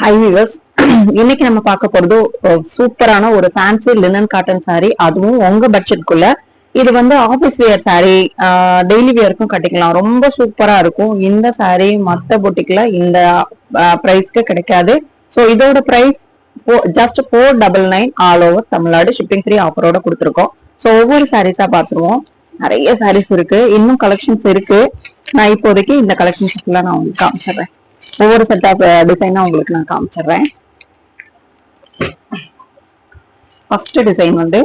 High viewers, இன்னைக்கு நம்ம பார்க்க போறது சூப்பரான ஒரு ஃபேன்சி லினன் காட்டன் சாரி, அதுவும் உங்க பட்ஜெட்குள்ள. இது வந்து ஆபீஸ் வேர் சாரி, டெய்லி வேருக்கும் கட்டிக்கலாம். ரொம்ப சூப்பரா இருக்கும் இந்த சாரி. மத்த பொட்டிக்ல இந்த பிரைஸ்க்கு கிடைக்காது. ஸோ இதோட price just 499 all over Tamil Nadu shipping free ஆஃபரோட கொடுத்துருக்கோம். ஸோ ஒவ்வொரு சாரீஸா பார்த்துருவோம். நிறைய சாரீஸ் இருக்கு, இன்னும் கலெக்ஷன்ஸ் இருக்கு. நான் இப்போதைக்கு இந்த கலெக்ஷன்ஸ் எல்லாம் நான் உங்களுக்கு காமிச்சிடுறேன். ஒவ்வொரு செட் ஆஃப் டிசைனா உங்களுக்கு நான் காமிச்சிடுறேன். ஃபர்ஸ்ட் டிசைன் வந்து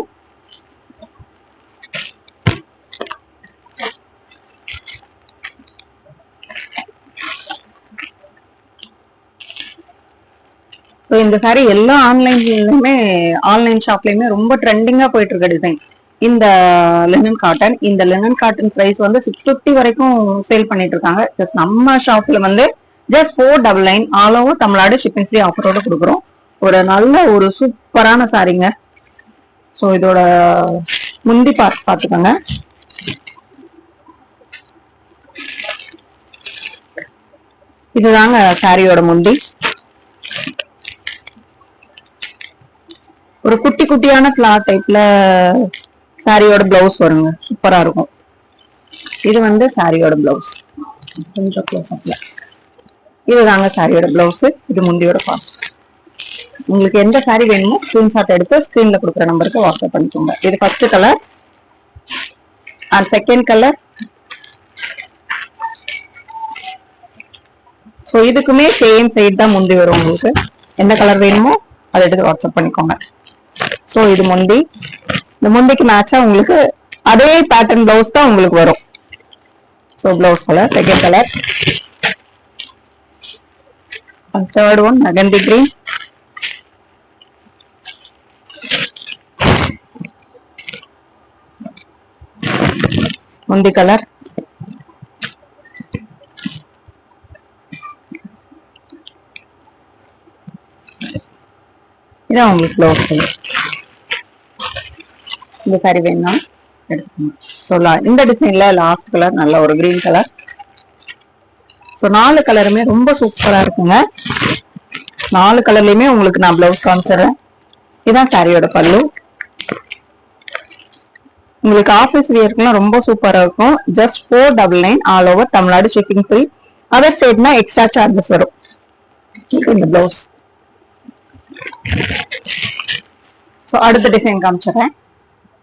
இந்த சாரி எல்லா ஆன்லைன் ஷாப்லயுமே ரொம்ப ட்ரெண்டிங்கா போயிட்டு இருக்க டிசைன் இந்த லினன் காட்டன். இந்த லினன் காட்டன் பிரைஸ் வந்து 650 வரைக்கும் சேல் பண்ணிட்டு இருக்காங்க. ஜஸ்ட் நம்ம ஷாப்ல வந்து just 499 all over Tamil Nadu shipping free ஆஃபரோட கொடுக்குறோம். ஒரு நல்ல ஒரு சூப்பரான சாரிங்க. ஸோ இதோட முந்தி பார்த்துக்கோங்க. இதுதாங்க சாரியோட முந்தி. ஒரு குட்டி குட்டியான ஃபிளார் டைப்ல சாரியோட பிளவுஸ் வருங்க, சூப்பரா இருக்கும். இது வந்து சாரியோட பிளவுஸ். கொஞ்சம் க்ளோஸ் அப்ல இதுதாங்க சாரியோட பிளவுஸ். இது முந்தியோட பார்ட். உங்களுக்கு எந்த சாரி வேணுமோ ஸ்கிரீன்ஷாட் எடுத்து ஸ்கிரீன்ல கொடுக்குற நம்பருக்கு வாட்ஸ்அப் பண்ணிக்கோங்க. இது first colour and second colour. So இதுக்குமே சேம் சைட் தான் முந்தி வரும். உங்களுக்கு எந்த கலர் வேணுமோ அதை எடுத்து வாட்ஸ்அப் பண்ணிக்கோங்க. ஸோ இது முந்தி. இந்த முந்திக்கு மேட்சா உங்களுக்கு அதே பேட்டர்ன் பிளவுஸ் தான் உங்களுக்கு வரும். So blouse colour second colour. Third one mehndi green. முந்தி கலர். இதான் உங்களுக்கு பிளவுஸ் கலர். இந்த சாரி வேணும்னா எடுத்துக்கணும். ஸோ இந்த டிசைன்ல லாஸ்ட் கலர் நல்ல ஒரு கிரீன் கலர். ஸோ 4 கலருமே ரொம்ப சூப்பரா இருக்குங்க. 4 கலர்லயுமே உங்களுக்கு நான் பிளவுஸ் காமிச்சிடுறேன். இதுதான் சாரியோட பல்லு. உங்களுக்கு ஆஃபீஸ் வியர்க்குலாம் ரொம்ப சூப்பரா இருக்கும். Just 499 all over Tamil Nadu shipping free. Other ஸ்டேட்னா எக்ஸ்ட்ரா சார்ஜஸ் வரும். இந்த பிளவுஸ். ஸோ அடுத்த டிசைன் காமிச்சிடுறேன்.